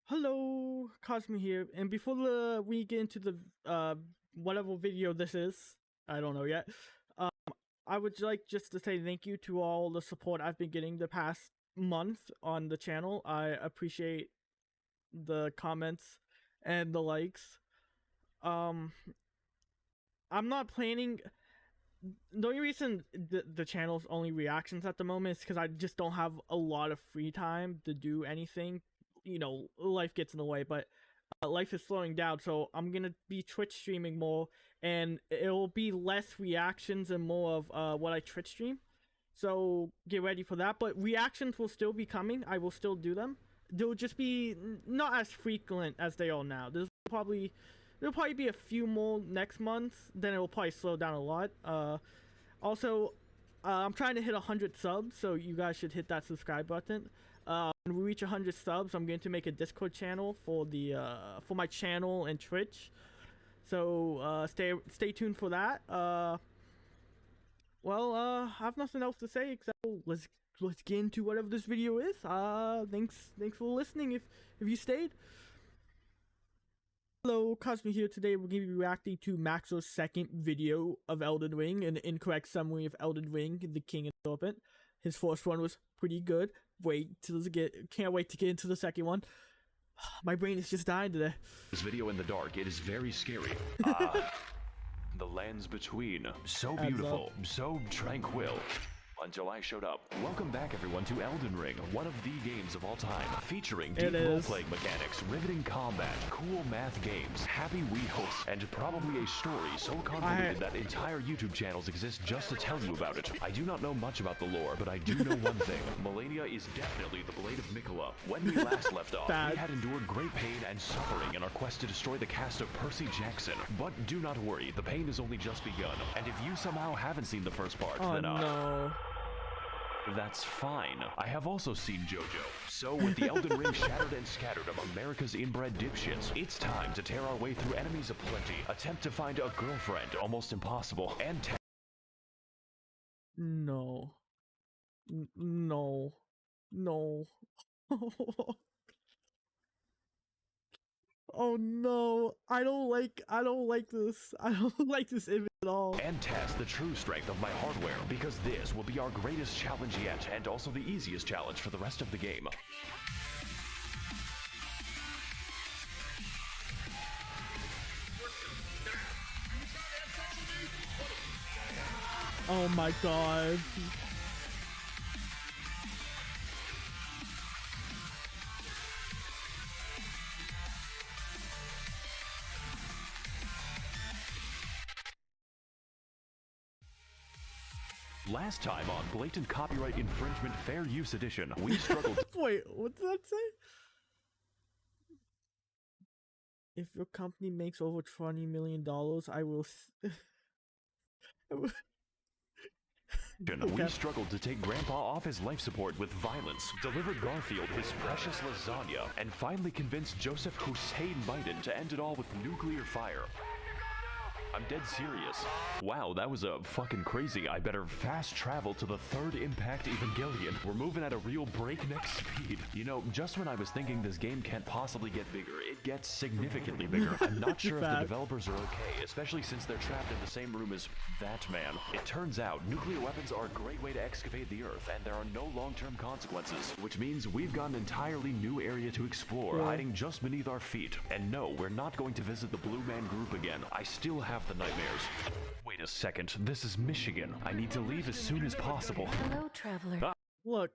Hello, Cosmy here. And before we get into the whatever video this is, I don't know yet. Um, I would like just to say thank you to all the support I've been getting the past month on the channel. I appreciate the comments and the likes. Um, I'm not planning. The only reason the channel's only reactions at the moment is because I just don't have a lot of free time to do anything. Life gets in the way, but life is slowing down, so I'm gonna be Twitch streaming more, and it'll be less reactions and more of what I Twitch stream. So get ready for that. But reactions will still be coming. I will still do them. They'll just be not as frequent as they are now. There'll probably be a few more next month. Then it will probably slow down a lot. Also, I'm trying to hit 100 subs, so you guys should hit that subscribe button. When we reach 100 subs, I'm going to make a Discord channel for my channel and Twitch. So stay tuned for that. I have nothing else to say except let's get into whatever this video is. Thanks for listening. If you stayed. Hello, Cosmy here. Today we're going to be reacting to Maxo's second video of Elden Ring, an incorrect summary of Elden Ring, the King and Serpent. His first one was pretty good. Can't wait to get into the second one. My brain is just dying today. This video in the dark, it is very scary. The lands between, so beautiful, so tranquil. Until I showed up. Welcome back, everyone, to Elden Ring, one of the games of all time, featuring deep role-playing mechanics, riveting combat, cool math games, happy Wii hosts, and probably a story so convoluted that entire YouTube channels exist just to tell you about it. I do not know much about the lore, but I do know one thing. Melania is definitely the Blade of Mikola. When we last left off, we had endured great pain and suffering in our quest to destroy the cast of Percy Jackson. But do not worry, the pain has only just begun. And if you somehow haven't seen the first part, then no. That's fine. I have also seen JoJo. So with the Elden Ring shattered and scattered among America's inbred dipshits, it's time to tear our way through enemies aplenty, attempt to find a girlfriend, almost impossible, and No. No. Oh no, I don't like this. I don't like this image at all. And test the true strength of my hardware, because this will be our greatest challenge yet, and also the easiest challenge for the rest of the game. Oh my god. Last time on Blatant Copyright Infringement Fair Use Edition, we struggled Wait, what did that say? If your company makes over $20 million, I will... We struggled to take Grandpa off his life support with violence, delivered Garfield his precious lasagna, and finally convinced Joseph Hussein Biden to end it all with nuclear fire. I'm dead serious. Wow, that was fucking crazy. I better fast travel to the third Impact Evangelion. We're moving at a real breakneck speed. You know, just when I was thinking this game can't possibly get bigger, it gets significantly bigger. I'm not sure if the developers are okay, especially since they're trapped in the same room as that man. It turns out nuclear weapons are a great way to excavate the Earth, and there are no long-term consequences, which means we've got an entirely new area to explore, hiding just beneath our feet. And no, we're not going to visit the Blue Man Group again. I still have the nightmares. Wait a second, this is Michigan. I need to leave as soon as possible. Hello, traveler. Look,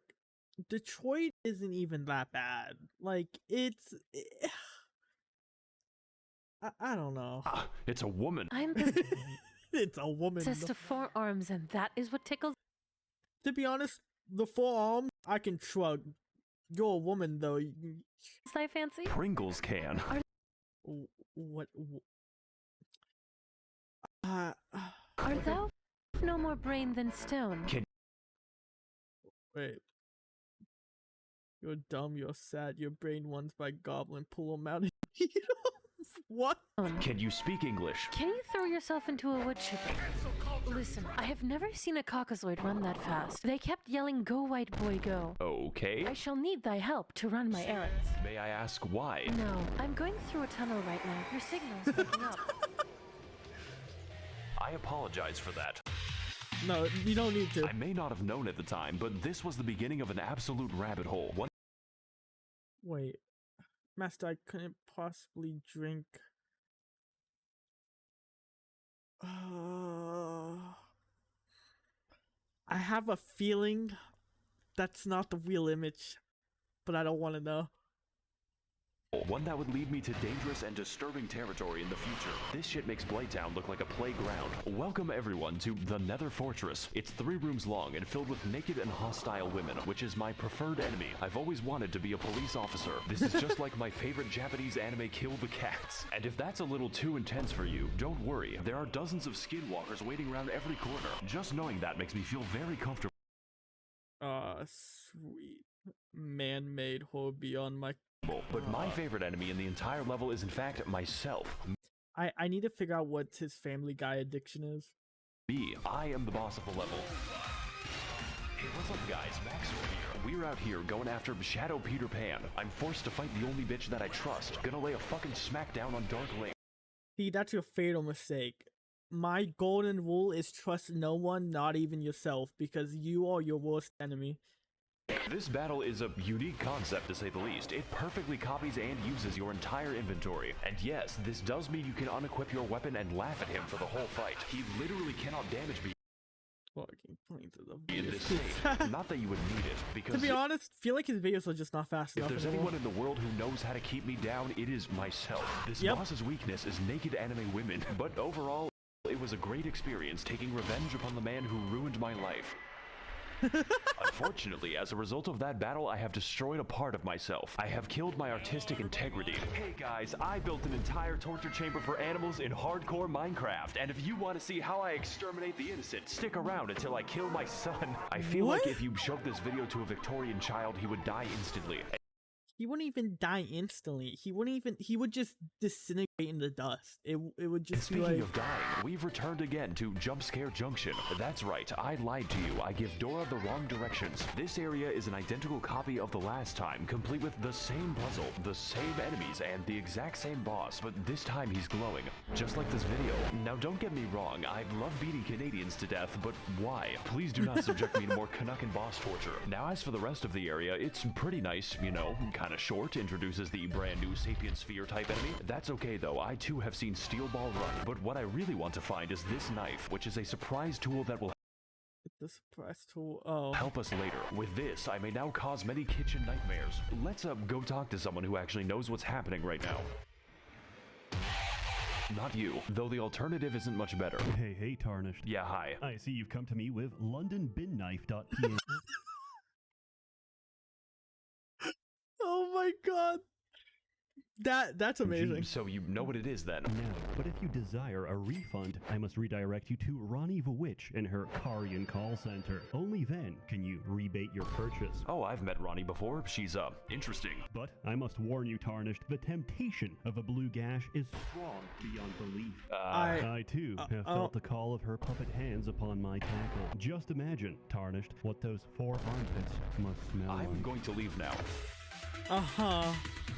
Detroit isn't even that bad. Like, it's... I don't know. It's a woman. I'm It's a woman. possessed of 4 arms, and that is what tickles. To be honest, the 4 arms, I can shrug. You're a woman, though. I fancy. Pringles can. What? Art thou no more brain than stone? Wait. You're dumb, you're sad, your brain wants by goblin, pull him out and eat him. What? Can you speak English? Can you throw yourself into a wood chipper? Listen, I have never seen a caucasoid run that fast. They kept yelling, "Go, white boy, go." Okay. I shall need thy help to run my errands. May I ask why? No, I'm going through a tunnel right now. Your signal's breaking up. I apologize for that. No, you don't need to. I may not have known at the time, but this was the beginning of an absolute rabbit hole. Wait. Master, I couldn't possibly drink. I have a feeling that's not the real image, but I don't want to know. One that would lead me to dangerous and disturbing territory in the future. This shit makes Blighttown look like a playground. Welcome everyone to the Nether Fortress. It's 3 rooms long and filled with naked and hostile women, which is my preferred enemy. I've always wanted to be a police officer. This is just like my favorite Japanese anime, Kill the Cats. And if that's a little too intense for you, don't worry. There are dozens of skinwalkers waiting around every corner. Just knowing that makes me feel very comfortable. Sweet. Man-made horror beyond my... But my favorite enemy in the entire level is in fact myself. I need to figure out what his Family Guy addiction is. Me, I am the boss of the level. Hey, what's up guys, Max over here. We're out here going after Shadow Peter Pan. I'm forced to fight the only bitch that I trust. Gonna lay a fucking smackdown on Dark Lane. See, that's your fatal mistake. My golden rule is trust no one, not even yourself, because you are your worst enemy. This battle is a unique concept to say the least. It perfectly copies and uses your entire inventory. And yes, this does mean you can unequip your weapon and laugh at him for the whole fight. He literally cannot damage me Fucking point to the in this state. Not that you would need it, because to be honest, feel like his videos are just not fast enough. if there's anymore. anyone in the world who knows how to keep me down, it is myself. This Yep. boss's weakness is naked anime women. But overall, it was a great experience taking revenge upon the man who ruined my life. Unfortunately, as a result of that battle, I have destroyed a part of myself. I have killed my artistic integrity. Hey guys, I built an entire torture chamber for animals in hardcore Minecraft, and if you want to see how I exterminate the innocent, stick around until I kill my son. I feel What? like if you showed this video to a Victorian child, he would die instantly. He wouldn't even die instantly. He would just disintegrate in the dust. It would just be Speaking like... of dying, we've returned again to Jump Scare Junction. That's right, I lied to you. I give Dora the wrong directions. This area is an identical copy of the last time, complete with the same puzzle, the same enemies, and the exact same boss, but this time he's glowing, just like this video. Now don't get me wrong, I love beating Canadians to death, but why? Please do not subject me to more Canuck boss torture. Now as for the rest of the area, it's pretty nice, you know, kinda short, introduces the brand new Sapient Sphere type enemy. That's okay though, I too have seen Steel Ball run, but what I really want to find is this knife, which is a surprise tool that will The suppress tool. Oh. help us later. With this, I may now cause many kitchen nightmares. Let's go talk to someone who actually knows what's happening right now. Not you, though the alternative isn't much better. Hey, Tarnished. Yeah, hi. I see you've come to me with LondonBinKnife.png. Oh my god. That's amazing. So you know what it is then? No, but if you desire a refund, I must redirect you to Ronnie the Witch in her Karian call center. Only then can you rebate your purchase. Oh, I've met Ronnie before. She's, interesting. But I must warn you, Tarnished, the temptation of a blue gash is strong beyond belief. I too have felt the call of her puppet hands upon my tackle. Just imagine, Tarnished, what those 4 armpits must smell I'm like. going to leave now. Uh-huh.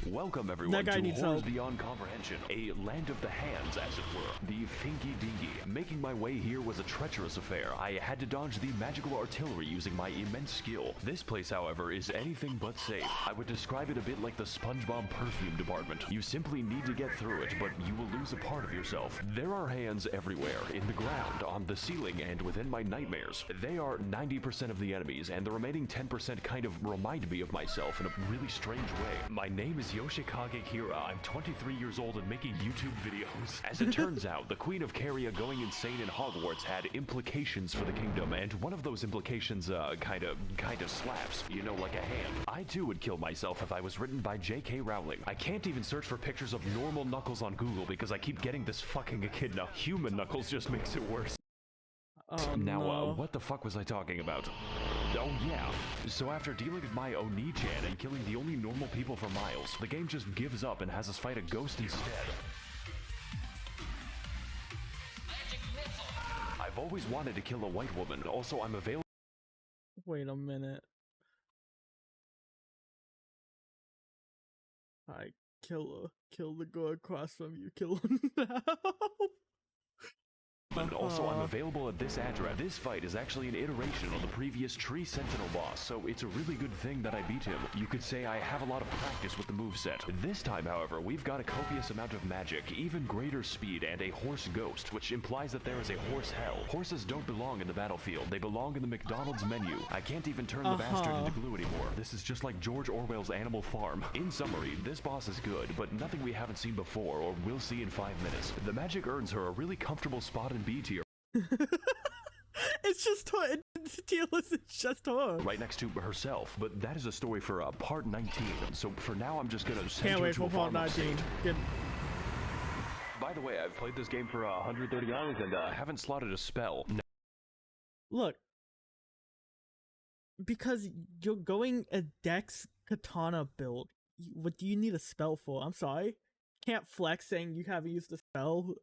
Welcome everyone That guy to needs Horrors help. Beyond Comprehension, a land of the hands, as it were. The Finky Dinky. Making my way here was a treacherous affair. I had to dodge the magical artillery using my immense skill. This place, however, is anything but safe. I would describe it a bit like the SpongeBob perfume department. You simply need to get through it, but you will lose a part of yourself. There are hands everywhere, in the ground, on the ceiling, and within my nightmares. They are 90% of the enemies, and the remaining 10% kind of remind me of myself in a really strange way. My name is Yoshikage Kira. I'm 23 years old and making YouTube videos. As it turns out, the Queen of Caria going insane in Hogwarts had implications for the kingdom, and one of those implications, kinda slaps. You know, like a hand. I too would kill myself if I was written by J.K. Rowling. I can't even search for pictures of normal Knuckles on Google because I keep getting this fucking echidna. Human Knuckles just makes it worse. Oh, Now, no. what the fuck was I talking about? Oh yeah, so after dealing with my Oni-chan and killing the only normal people for miles, the game just gives up and has us fight a ghost instead. I've always wanted to kill a white woman. Also, I'm available. Wait a minute. I kill the girl across from you. Kill him now. And also, I'm available at this address. This fight is actually an iteration on the previous Tree Sentinel boss, so it's a really good thing that I beat him. You could say I have a lot of practice with the moveset. This time, however, we've got a copious amount of magic, even greater speed, and a horse ghost, which implies that there is a horse hell. Horses don't belong in the battlefield. They belong in the McDonald's menu. I can't even turn the bastard into glue anymore. This is just like George Orwell's Animal Farm. In summary, this boss is good, but nothing we haven't seen before or will see in 5 minutes. The magic earns her a really comfortable spot in B tier. It's just her. It's just her. Right next to herself, but that is a story for part 19. So for now, I'm just gonna send Can't her wait to for a part farm upstate. 19. Good. By the way, I've played this game for 130 hours and haven't slotted a spell. No. Look, because you're going a Dex Katana build, what do you need a spell for? I'm sorry. Can't flex saying you haven't used the spell,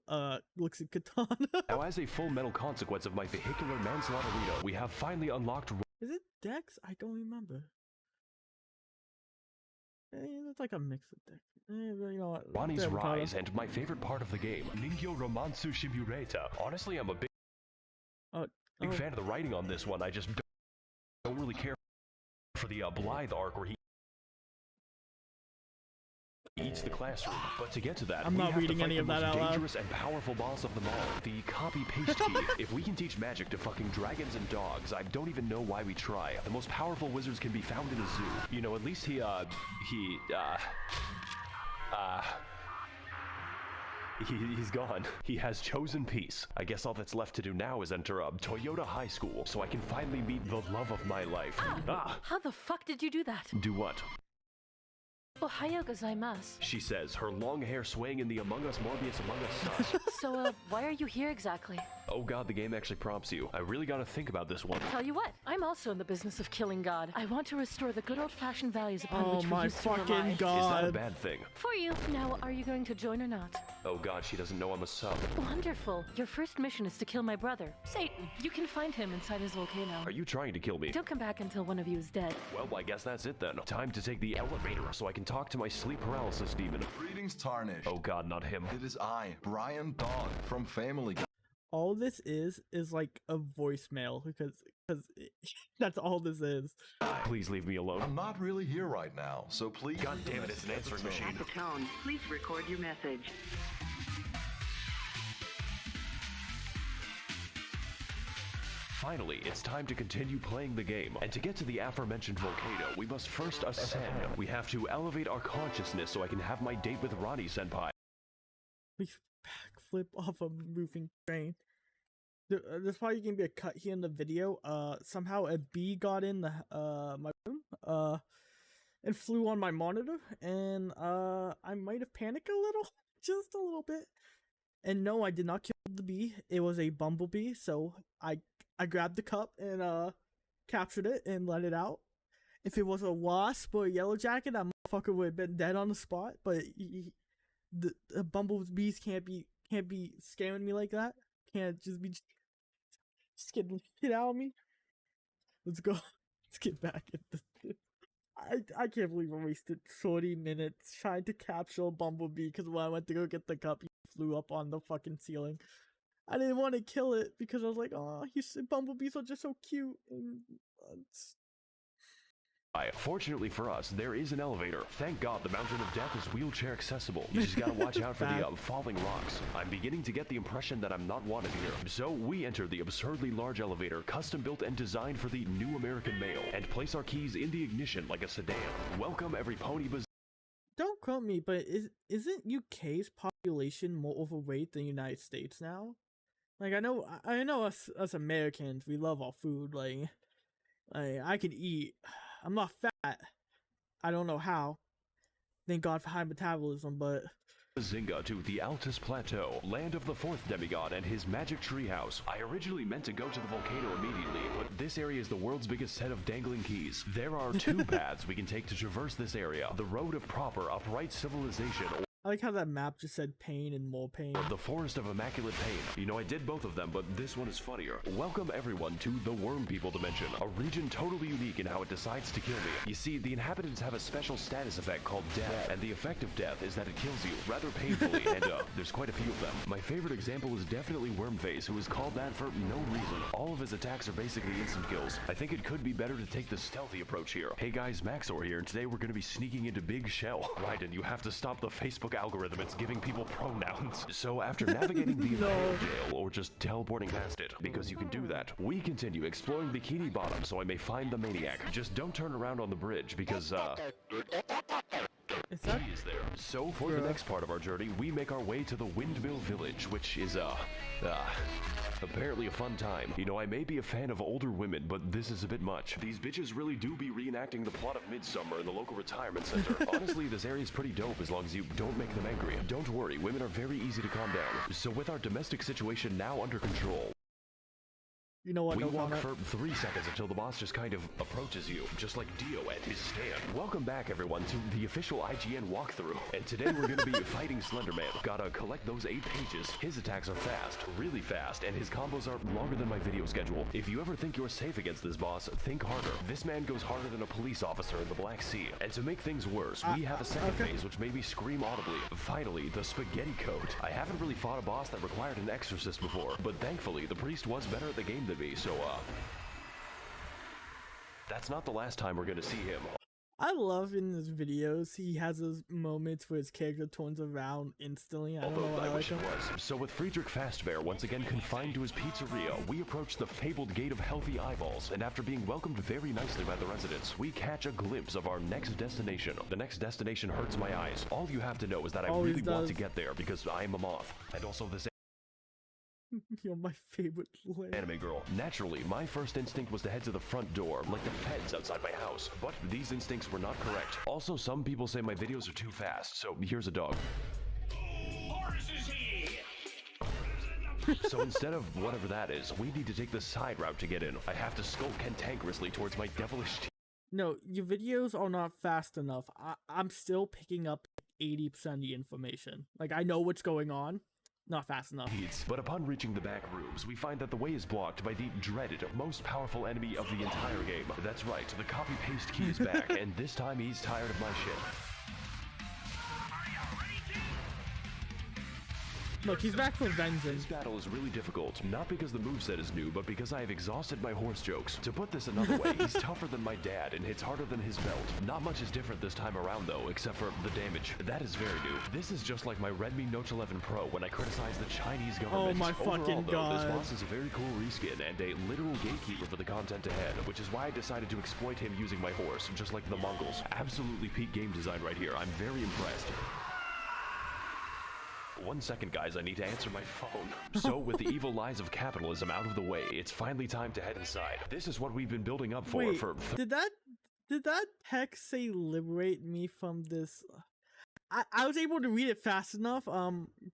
looks at Katana. Now, as a full metal consequence of my vehicular manslaughter, we have finally unlocked... Is it Dex? I don't remember. It's like a mix of Dex. You know what? Ronnie's Rise, and my favorite part of the game, Ningyo Romansu Shimureta. Honestly, I'm a big fan of the writing on this one. I just don't really care for the Blythe arc where he eats the classroom. But to get to that, I'm not reading any of that out loud. Dangerous and powerful boss of them all, the copy-paste key. If we can teach magic to fucking dragons and dogs, I don't even know why we try. The most powerful wizards can be found in a zoo. You know, at least he's gone. He has chosen peace. I guess all that's left to do now is enter Toyota High School, so I can finally meet the love of my life. How the fuck did you do that? Do what? Ohayou gozaimasu. She says, her long hair swaying in the Among Us Morbius Among Us sauce. So, why are you here exactly? Oh god, the game actually prompts you. I really gotta think about this one. Tell you what, I'm also in the business of killing God. I want to restore the good old-fashioned values upon which we used to rely. Oh my fucking god. Is that a bad thing? For you. Now, are you going to join or not? Oh god, she doesn't know I'm a sub. Wonderful. Your first mission is to kill my brother, Satan. You can find him inside his volcano. Are you trying to kill me? Don't come back until one of you is dead. Well, I guess that's it then. Time to take the elevator so I can talk to my sleep paralysis demon. Greetings, Tarnished. Oh god, not him. It is I, Brian Dawn, from Family Guy. All this is like a voicemail because that's all this is. Please leave me alone. I'm not really here right now, so please... God damn it, it's an answering machine. At the tone, please record your message. Finally, it's time to continue playing the game. And to get to the aforementioned volcano, we must first ascend. We have to elevate our consciousness so I can have my date with Ronnie Senpai. We backflip off a moving train. There's probably gonna be a cut here in the video. Somehow a bee got in the my room, and flew on my monitor, and I might have panicked a little, just a little bit. And no, I did not kill the bee. It was a bumblebee, so I grabbed the cup and captured it and let it out. If it was a wasp or a yellow jacket, that motherfucker would have been dead on the spot. But the bumblebees can't be scaring me like that. Can't just be getting the shit out of me. Let's go. Let's get back at this. I can't believe I wasted 40 minutes trying to capture a bumblebee because when I went to go get the cup, he flew up on the fucking ceiling. I didn't want to kill it because I was like, oh, bumblebees are just so cute. And fortunately for us, there is an elevator. Thank God the Mountain of Death is wheelchair accessible. You just gotta watch out for the falling rocks. I'm beginning to get the impression that I'm not wanted here. So we enter the absurdly large elevator, custom built and designed for the new American male, and place our keys in the ignition like a sedan. Welcome every pony bazaar. Don't quote me, but isn't UK's population more overweight than the United States now? Like I know us Americans, we love our food. Like I can eat. I'm not fat. I don't know how. Thank God for high metabolism, but... Zinga to the Altus Plateau, land of the fourth demigod and his magic treehouse. I originally meant to go to the volcano immediately, but this area is the world's biggest set of dangling keys. There are two paths we can take to traverse this area. The road of proper, upright civilization, or I like how that map just said pain and more pain. The Forest of Immaculate Pain. You know, I did both of them, but this one is funnier. Welcome everyone to the Worm People Dimension, a region totally unique in how it decides to kill me. You see, the inhabitants have a special status effect called death, and the effect of death is that it kills you rather painfully, and there's quite a few of them. My favorite example is definitely Wormface, who is called that for no reason. All of his attacks are basically instant kills. I think it could be better to take the stealthy approach here. Hey guys, Maxor here, and today we're going to be sneaking into Big Shell. Right, and you have to stop the Facebook algorithm. It's giving people pronouns. So after navigating the jail or just teleporting past it, because you can do that, we continue exploring Bikini Bottom so I may find the maniac. Just don't turn around on the bridge because Is that he is there. So for the next part of our journey, we make our way to the Windmill Village, which is apparently a fun time. You know, I may be a fan of older women, but this is a bit much. These bitches really do be reenacting the plot of Midsummer in the local retirement center. Honestly, this area is pretty dope as long as you don't make them angry. Don't worry, women are very easy to calm down. So with our domestic situation now under control, you know what? we No walk comment. for 3 seconds until the boss just kind of approaches you, just like Dio at his stand. Welcome back, everyone, to the official IGN walkthrough. And today we're going to be fighting Slenderman. Gotta collect those 8 pages. His attacks are fast, really fast, and his combos are longer than my video schedule. If you ever think you're safe against this boss, think harder. This man goes harder than a police officer in the Black Sea. And to make things worse, we have a second phase which made me scream audibly. Finally, the Spaghetti Code. I haven't really fought a boss that required an exorcist before, but thankfully the priest was better at the game than me, so that's not the last time we're gonna see him. I love in his videos, he has those moments where his character turns around instantly. I don't know Although why I I wish like it him. was. So with Friedrich Fastbear once again confined to his pizzeria, we approach the fabled Gate of Healthy Eyeballs, and after being welcomed very nicely by the residents, we catch a glimpse of our next destination. The next destination hurts my eyes. All you have to know is that I Always really want does. to get there because I am a moth. And also this You're my favorite player. anime girl. Naturally, my first instinct was to head to the front door, like the feds outside my house. But these instincts were not correct. Also, some people say my videos are too fast, so here's a dog. So instead of whatever that is, we need to take the side route to get in. I have to skulk cantankerously towards my devilish No, your videos are not fast enough. I'm still picking up 80% of the information. Like, I know what's going on. Not fast enough. But upon reaching the back rooms, we find that the way is blocked by the dreaded, most powerful enemy of the entire game. That's right, the copy-paste key is back, and this time he's tired of my shit. Look, he's back for vengeance. This battle is really difficult, not because the moveset is new, but because I have exhausted my horse jokes. To put this another way, he's tougher than my dad and hits harder than his belt. Not much is different this time around though, except for the damage. That is very new. This is just like my Redmi Note 11 Pro when I criticized the Chinese government. Oh my Overall, fucking though, god. this boss is a very cool reskin and a literal gatekeeper for the content ahead, which is why I decided to exploit him using my horse, just like the Mongols. Absolutely peak game design right here. I'm very impressed. 1 second, guys, I need to answer my phone. So, with the evil lies of capitalism out of the way, it's finally time to head inside. This is what we've been building up for. Wait, did that text say liberate me from this? I was able to read it fast enough.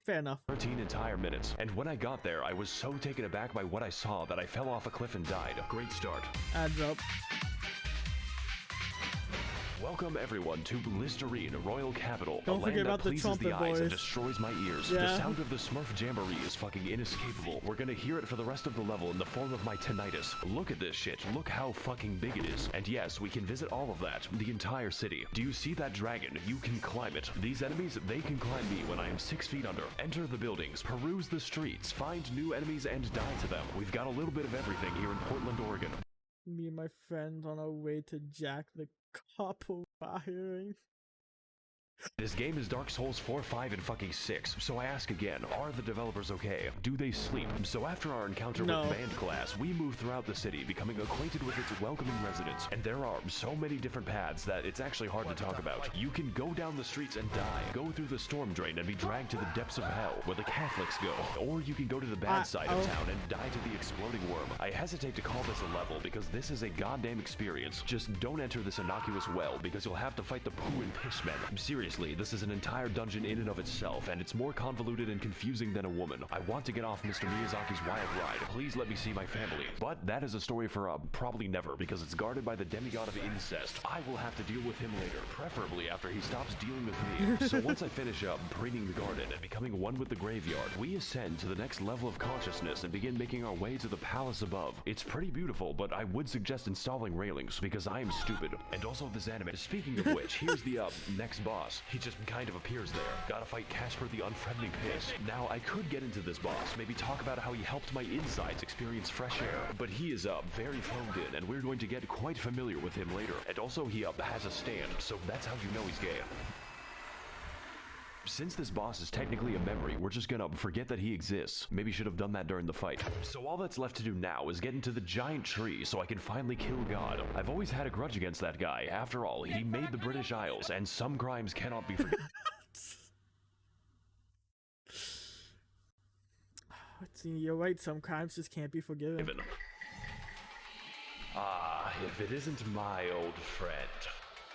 Fair enough. 13 entire minutes. And when I got there, I was so taken aback by what I saw that I fell off a cliff and died. Great start. Adds up. Welcome everyone to Listerine, Royal Capital, Don't a forget land about that the pleases trumpet the eyes and boys. destroys my ears. Yeah. The sound of the Smurf Jamboree is fucking inescapable. We're gonna hear it for the rest of the level in the form of my tinnitus. Look at this shit. Look how fucking big it is. And yes, we can visit all of that, the entire city. Do you see that dragon? You can climb it. These enemies, they can climb me when I am 6 feet under. Enter the buildings, peruse the streets, find new enemies and die to them. We've got a little bit of everything here in Portland, Oregon. Me and my friends on our way to Jack the Copper firing. This game is Dark Souls 4, 5, and fucking 6, so I ask again, are the developers okay? Do they sleep? So after our encounter No. with Band Class, we move throughout the city, becoming acquainted with its welcoming residents, and there are so many different paths that it's actually hard to talk about. You can go down the streets and die, go through the storm drain and be dragged to the depths of hell, where the Catholics go, or you can go to the bad side of town and die to the exploding worm. I hesitate to call this a level, because this is a goddamn experience. Just don't enter this innocuous well, because you'll have to fight the poo and piss men. Seriously. Seriously, this is an entire dungeon in and of itself, and it's more convoluted and confusing than a woman. I want to get off Mr. Miyazaki's wild ride. Please let me see my family. But that is a story for probably never, because it's guarded by the demigod of incest. I will have to deal with him later, preferably after he stops dealing with me. So once I finish up preening the garden and becoming one with the graveyard, we ascend to the next level of consciousness and begin making our way to the palace above. It's pretty beautiful, but I would suggest installing railings, because I am stupid. And also this anime. Speaking of which, here's the next boss. He just kind of appears there. Gotta fight Casper the Unfriendly Piss. Now, I could get into this boss, maybe talk about how he helped my insides experience fresh air, but he is very phoned in, and we're going to get quite familiar with him later. And also, he has a stand, so that's how you know he's gay. Since this boss is technically a memory, we're just gonna forget that he exists. Maybe should have done that during the fight. So all that's left to do now is get into the giant tree so I can finally kill God. I've always had a grudge against that guy. After all, he made the British Isles, and some crimes cannot be forgiven. See, you're right, some crimes just can't be forgiven. If it isn't my old friend,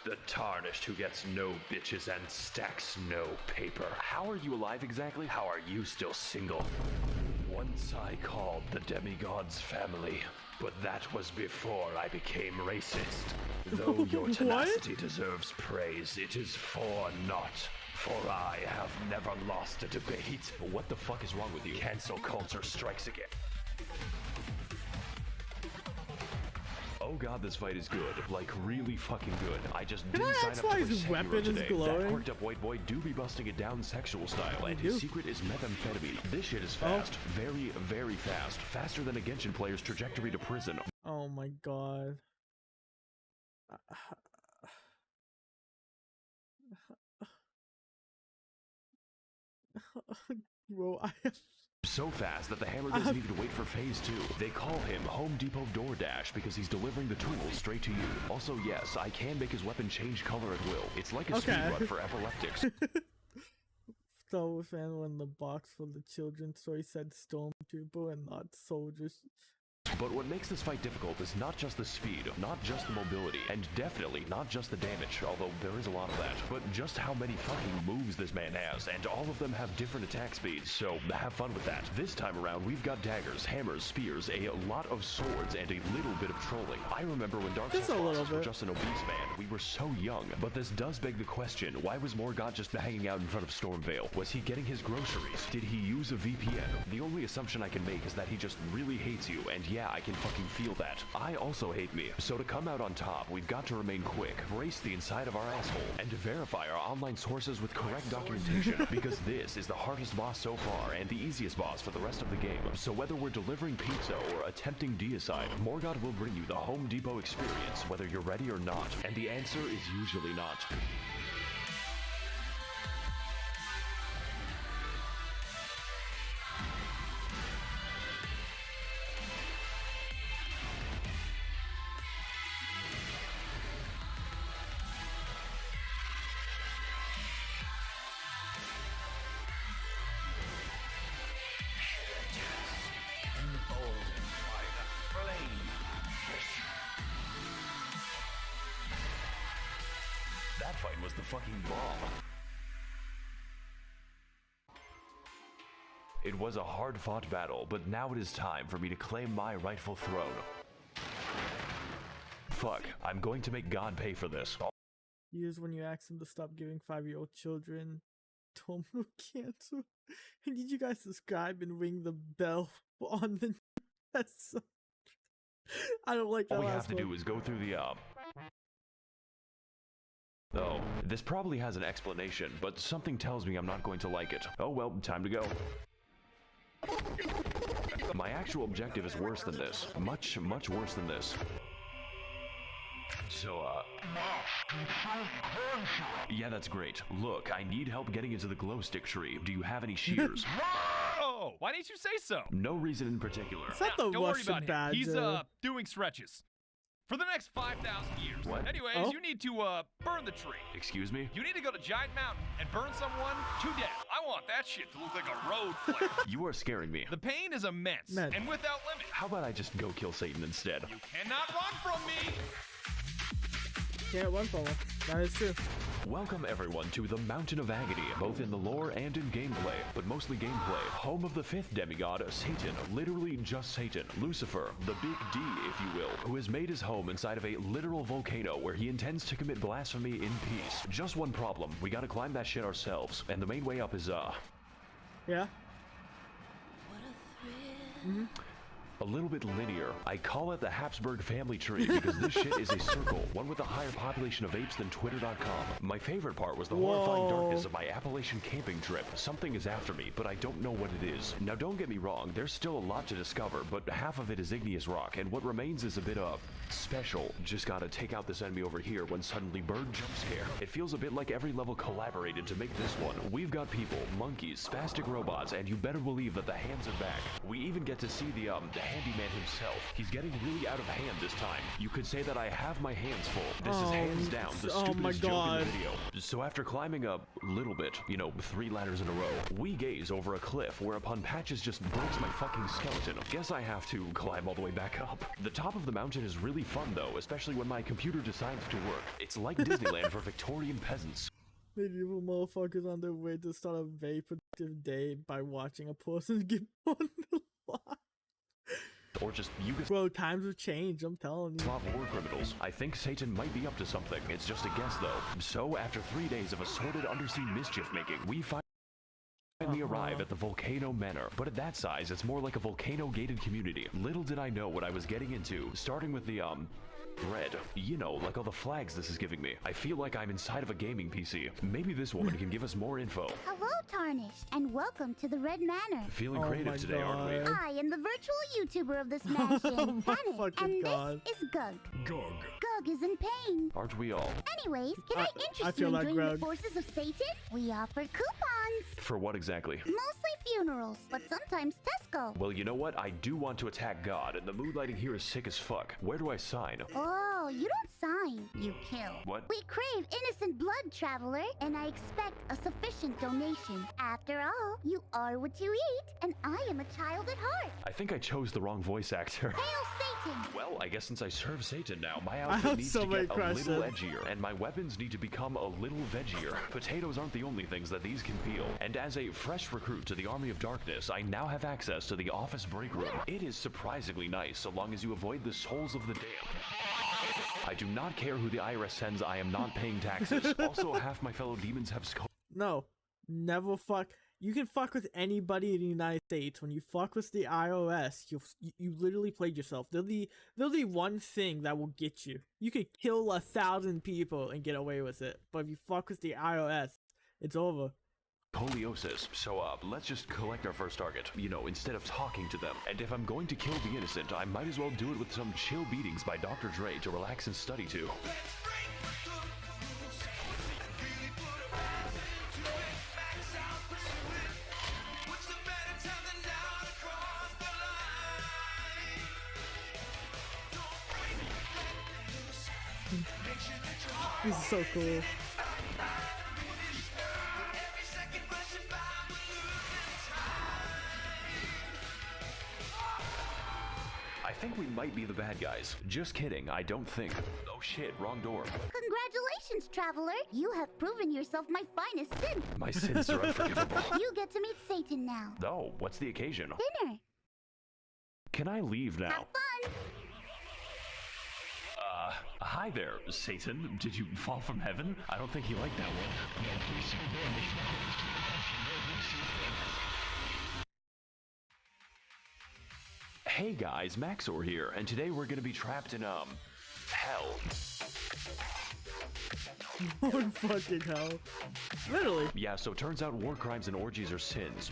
the Tarnished, who gets no bitches and stacks no paper. How are you alive exactly? How are you still single? Once I called the demigods family, but that was before I became racist. Though your tenacity deserves praise, it is for naught. For I have never lost a debate. What the fuck is wrong with you? Cancel culture strikes again. Oh god, this fight is good. Like, really fucking good. I just didn't sign up to his weapon today. is glowing? That quirked up white boy do be busting it down sexual style, and his secret is methamphetamine. This shit is fast. Very, very fast. Faster than a Genshin player's trajectory to prison. Oh my god. Bro, I have... So fast that the hammer doesn't even wait for phase 2. They call him Home Depot DoorDash because he's delivering the tools straight to you. Also, yes, I can make his weapon change color at will. It's like a speed run for epileptics. Star Wars fan when the box for the children's story said Stormtrooper and not soldiers. But what makes this fight difficult is not just the speed, not just the mobility, and definitely not just the damage, although there is a lot of that, but just how many fucking moves this man has, and all of them have different attack speeds, so have fun with that. This time around, we've got daggers, hammers, spears, a lot of swords, and a little bit of trolling. I remember when Dark Souls bosses were just an obese man. We were so young, but this does beg the question, why was Morgott just hanging out in front of Stormvale? Was he getting his groceries? Did he use a VPN? The only assumption I can make is that he just really hates you, and yeah, I can fucking feel that. I also hate me. So to come out on top, we've got to remain quick, brace the inside of our asshole, and to verify our online sources with correct documentation, because this is the hardest boss so far, and the easiest boss for the rest of the game. So whether we're delivering pizza or attempting deicide, Morgott will bring you the Home Depot experience, whether you're ready or not, and the answer is usually not. That fight was the fucking bomb. It was a hard-fought battle, but now it is time for me to claim my rightful throne. Fuck, I'm going to make God pay for this. Years when you asked him to stop giving 5-year-old children terminal cancer. And did you guys subscribe and ring the bell on the... That's so... I don't like that. All we have to do is go through the, Oh, this probably has an explanation, but something tells me I'm not going to like it. Oh well, time to go. My actual objective is worse than this. Much, much worse than this. So, yeah, that's great. Look, I need help getting into the glow stick tree. Do you have any shears? Whoa! Why didn't you say so? No reason in particular. Is that the Don't worry Russian about him. He's, badger? doing stretches. For the next 5,000 years. What? Anyways, you need to, burn the tree. Excuse me? You need to go to Giant Mountain and burn someone to death. I want that shit to look like a road flare. You are scaring me. The pain is immense and without limit. How about I just go kill Satan instead? You cannot run from me! can't run from him. That is true. Welcome everyone to the Mountain of Agony, both in the lore and in gameplay, but mostly gameplay. Home of the fifth demigod, Satan, literally just Satan, Lucifer, the big D, if you will, who has made his home inside of a literal volcano where he intends to commit blasphemy in peace. Just one problem, we gotta climb that shit ourselves, and the main way up is, Yeah? a little bit linear. I call it the Habsburg family tree because this shit is a circle, one with a higher population of apes than Twitter.com. My favorite part was the horrifying darkness of my Appalachian camping trip. Something is after me, but I don't know what it is. Now don't get me wrong, there's still a lot to discover, but half of it is igneous rock, and what remains is a bit of special. Just gotta take out this enemy over here when suddenly bird jump scare. It feels a bit like every level collaborated to make this one. We've got people, monkeys, spastic robots, and you better believe that the hands are back. We even get to see the handyman himself. He's getting really out of hand this time. You could say that I have my hands full. This is hands down the stupidest joke in the video. So after climbing a little bit, 3 ladders in a row, we gaze over a cliff whereupon Patches just breaks my fucking skeleton. Guess I have to climb all the way back up. The top of the mountain is really fun though, especially when my computer decides to work. It's like Disneyland for Victorian peasants. Medieval motherfuckers on their way to start a very productive day by watching a person get on the line. Or just Bro, times have changed, I'm telling you. Slav war criminals. I think Satan might be up to something. It's just a guess though. So after 3 days of assorted undersea mischief making, we finally arrive at the Volcano Manor. But at that size, it's more like a volcano-gated community. Little did I know what I was getting into, starting with the red. Like all the flags this is giving me. I feel like I'm inside of a gaming PC. Maybe this woman can give us more info. Hello, Tarnished, and welcome to the Red Manor. Feeling creative today, aren't we? I am the virtual YouTuber of this mansion, Panic, and this is Gug. Gug is in pain. Aren't we all? Anyways, can I interest you in joining the forces of Satan? We offer coupons. For what exactly? Mostly funerals, but sometimes Tesco. Well, you know what? I do want to attack God, and the mood lighting here is sick as fuck. Where do I sign? Oh, you don't sign, you kill. What? We crave innocent blood, traveler, and I expect a sufficient donation. After all, you are what you eat, and I am a child at heart. I think I chose the wrong voice actor. Hail Satan! Well, I guess since I serve Satan now, my outfit needs to get a little edgier, and my weapons need to become a little veggier. Potatoes aren't the only things that these can peel, and as a fresh recruit to the Army of Darkness, I now have access to the office break room. It is surprisingly nice, so long as you avoid the souls of the damned. I do not care who the IRS sends, I am not paying taxes. Also, half my fellow demons have No, never fuck. You can fuck with anybody in the United States. When you fuck with the IRS, you literally played yourself. They're the one thing that will get you. You could kill 1,000 people and get away with it, but if you fuck with the IRS, it's over. Scoliosis. So, let's just collect our first target, instead of talking to them. And if I'm going to kill the innocent, I might as well do it with some chill beatings by Dr. Dre to relax and study to. This is so cool. I think we might be the bad guys. Just kidding, I don't think. Oh shit, wrong door. Congratulations, traveler. You have proven yourself my finest sin. My sins are unforgivable. You get to meet Satan now. Oh, what's the occasion? Dinner. Can I leave now? Have fun. Hi there, Satan. Did you fall from heaven? I don't think you liked that one. Hey guys, Maxor here, and today we're gonna be trapped in, hell. What fucking hell? Literally. Yeah, so it turns out war crimes and orgies are sins.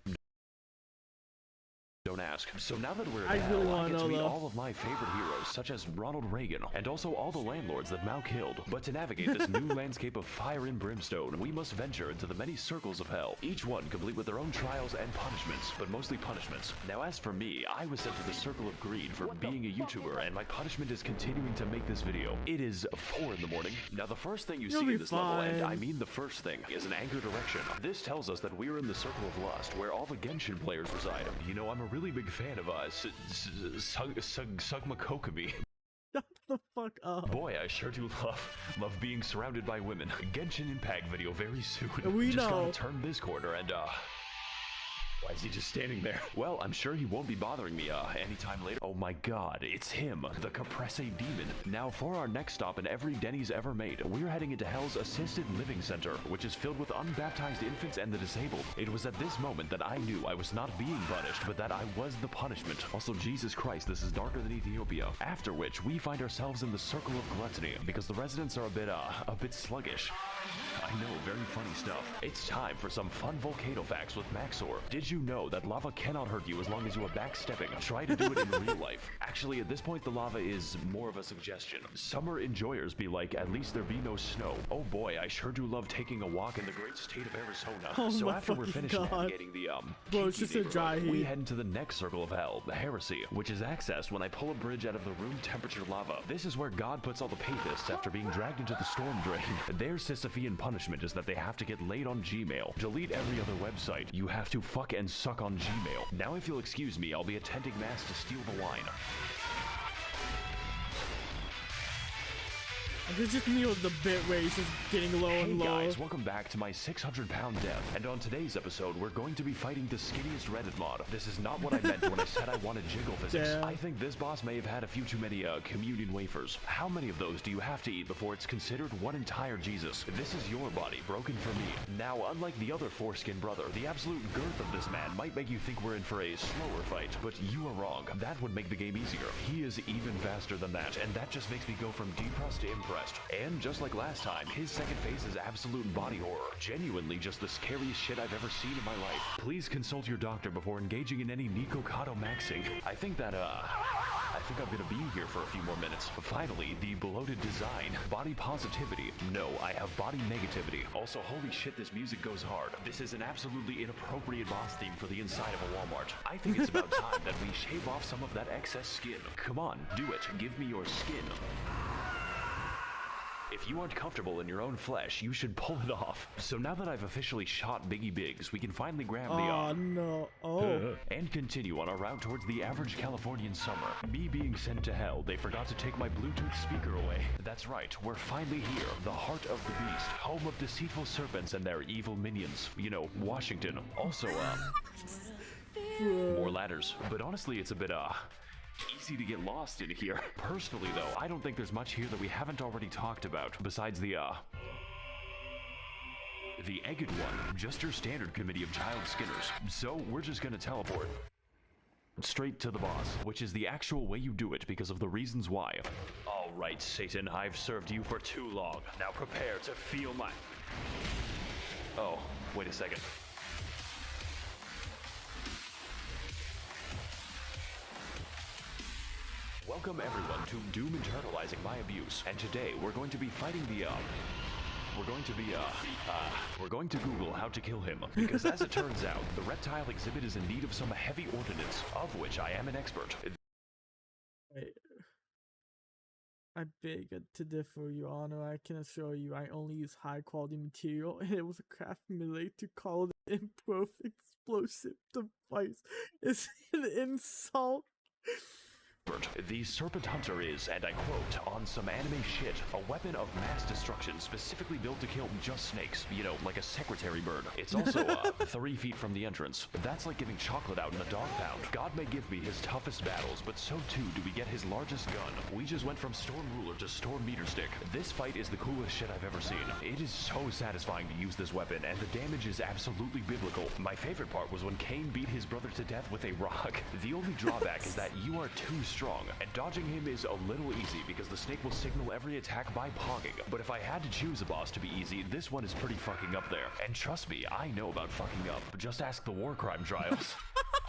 Don't ask. So now that we're in hell, I get to meet all of my favorite heroes, such as Ronald Reagan, and also all the landlords that Mao killed. But to navigate this new landscape of fire and brimstone, we must venture into the many circles of hell, each one complete with their own trials and punishments, but mostly punishments. Now as for me, I was sent to the Circle of Greed for being a YouTuber, and my punishment is continuing to make this video. It is 4 in the morning. Now the first thing you see in this level, and I mean the first thing, is an anchor direction. This tells us that we're in the Circle of Lust, where all the Genshin players reside. I'm a really big fan of Sugma Kokomi. Shut the fuck up. Boy, I sure do love being surrounded by women. Genshin Impact video very soon. We just know. gotta turn this corner and why is he just standing there? Well, I'm sure he won't be bothering me anytime later. Oh my god, it's him, the Caprese Demon. Now for our next stop in every Denny's ever made, we're heading into Hell's Assisted Living Center, which is filled with unbaptized infants and the disabled. It was at this moment that I knew I was not being punished, but that I was the punishment. Also, Jesus Christ, this is darker than Ethiopia. After which, we find ourselves in the circle of gluttony, because the residents are a bit sluggish. I know, very funny stuff. It's time for some fun volcano facts with Maxor. Did you know that lava cannot hurt you as long as you are backstepping? Try to do it in real life. Actually, at this point, the lava is more of a suggestion. Summer enjoyers be like, at least there be no snow. Oh boy, I sure do love taking a walk in the great state of Arizona. Oh so my after we're finished God. navigating the Bro, it's just a dry heat. we head into the next circle of hell, the heresy, which is accessed when I pull a bridge out of the room temperature lava. This is where God puts all the papists after being dragged into the storm drain. Their Sisyphean punishment is that they have to get laid on Gmail. Delete every other website. You have to fuck and suck on Gmail. Now if you'll excuse me, I'll be attending mass to steal the wine. This is just me with the bit rate just getting low and low. Hey guys, welcome back to my 600-pound death. And on today's episode, we're going to be fighting the skinniest Reddit mod. This is not what I meant when I said I wanted jiggle physics. Damn. I think this boss may have had a few too many communion wafers. How many of those do you have to eat before it's considered one entire Jesus? This is your body, broken for me. Now, unlike the other foreskin brother, the absolute girth of this man might make you think we're in for a slower fight, but you are wrong. That would make the game easier. He is even faster than that, and that just makes me go from depressed to impressed. And just like last time, his second phase is absolute body horror. Genuinely just the scariest shit I've ever seen in my life. Please consult your doctor before engaging in any Nico Kato maxing. I think I'm gonna be here for a few more minutes. Finally, the bloated design. Body positivity. No, I have body negativity. Also, holy shit, this music goes hard. This is an absolutely inappropriate boss theme for the inside of a Walmart. I think it's about time that we shave off some of that excess skin. Come on, do it. Give me your skin. If you aren't comfortable in your own flesh, you should pull it off. So now that I've officially shot Biggie Biggs, we can finally grab and continue on our route towards the average Californian summer. Me being sent to hell, they forgot to take my Bluetooth speaker away. That's right, we're finally here, the heart of the beast, home of deceitful serpents and their evil minions. You know, Washington. Also, more ladders. But honestly, it's a bit, easy to get lost in here. Personally, though, I don't think there's much here that we haven't already talked about, besides the Egged One, just your standard committee of child skinners. So, we're just gonna teleport straight to the boss, which is the actual way you do it because of the reasons why. Alright, Satan, I've served you for too long. Now prepare to feel my... Oh, wait a second. Welcome everyone to Doom Internalizing My Abuse, and today we're going to be fighting the, we're going to Google how to kill him, because as it turns out, the reptile exhibit is in need of some heavy ordnance, of which I am an expert. Wait. I beg to differ, Your Honor. I can assure you I only use high-quality material, and it was a craft made to call it an imperfect explosive device. It's an insult. The Serpent Hunter is, and I quote, on some anime shit, a weapon of mass destruction specifically built to kill just snakes. You know, like a secretary bird. It's also, 3 feet from the entrance. That's like giving chocolate out in a dog pound. God may give me his toughest battles, but so too do we get his largest gun. We just went from Storm Ruler to Storm Meter Stick. This fight is the coolest shit I've ever seen. It is so satisfying to use this weapon, and the damage is absolutely biblical. My favorite part was when Cain beat his brother to death with a rock. The only drawback is that you are too strong, and dodging him is a little easy because the snake will signal every attack by pogging. But if I had to choose a boss to be easy, this one is pretty fucking up there. And trust me, I know about fucking up. Just ask the war crime trials.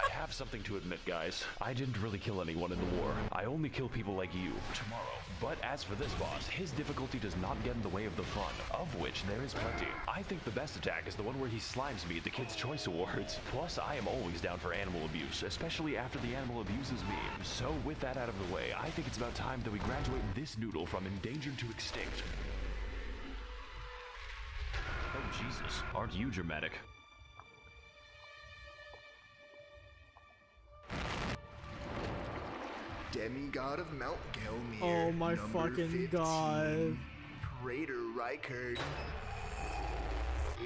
I have something to admit, guys. I didn't really kill anyone in the war. I only kill people like you tomorrow. But as for this boss, his difficulty does not get in the way of the fun, of which there is plenty. I think the best attack is the one where he slimes me at the Kids' Choice Awards. Plus, I am always down for animal abuse, especially after the animal abuses me. So with that out of the way, I think it's about time that we graduate this noodle from endangered to extinct. Oh Jesus, aren't you dramatic? demigod of Mount Gelmir. Oh my Number fucking 15, god. Crater Reichard.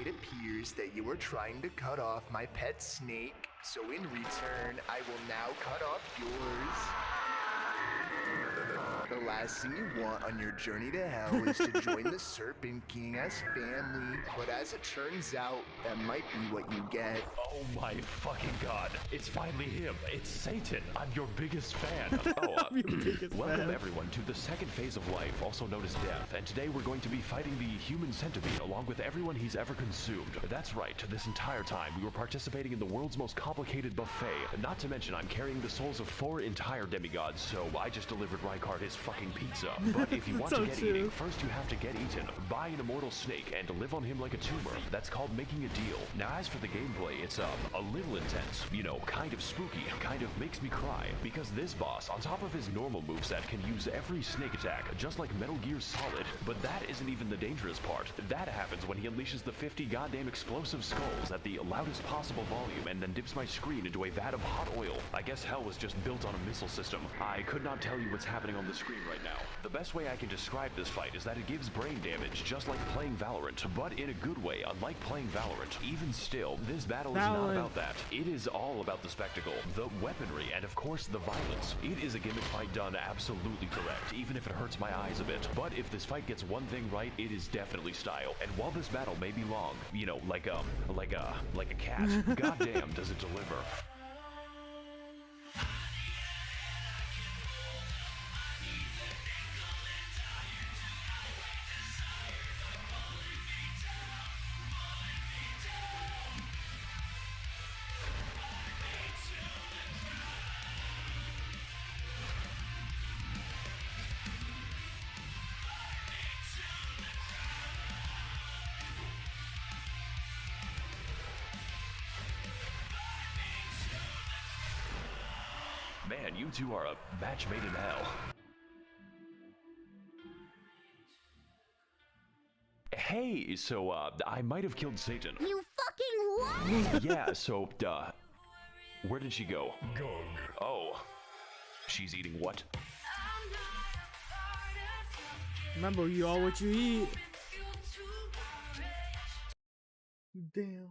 It appears that you are trying to cut off my pet snake, so in return, I will now cut off yours. The last thing you want on your journey to hell is to join the Serpent King as family, but as it turns out, that might be what you get. Oh my fucking god. It's finally him. It's Satan. I'm your biggest fan. Welcome everyone to the second phase of life, also known as death, and today we're going to be fighting the human centipede along with everyone he's ever consumed. That's right, this entire time we were participating in the world's most complicated buffet. Not to mention I'm carrying the souls of 4 entire demigods, so I just delivered Rykard his fucking pizza. But if you want to get eating, first you have to get eaten. Buy an immortal snake and live on him like a tumor. That's called making a deal. Now as for the gameplay, it's a little intense, you know, kind of spooky, kind of makes me cry, because this boss, on top of his normal moveset, can use every snake attack, just like Metal Gear Solid. But that isn't even the dangerous part. That happens when he unleashes the 50 goddamn explosive skulls at the loudest possible volume and then dips my screen into a vat of hot oil. I guess hell was just built on a missile system. I could not tell you what's happening on the screen right now. The best way I can describe this fight is that it gives brain damage, just like playing Valorant, but in a good way, unlike playing Valorant. Even still, this battle is not about that. It is all about the spectacle, the weaponry, and of course the violence. It is a gimmick fight done absolutely correct, even if it hurts my eyes a bit. But if this fight gets one thing right, it is definitely style. And while this battle may be long, you know, like a cat, goddamn does it deliver. Man, you two are a match made in hell. Hey, so, I might have killed Satan. You fucking what? Yeah, so, where did she go? Oh, she's eating what? Remember, you are what you eat. Damn.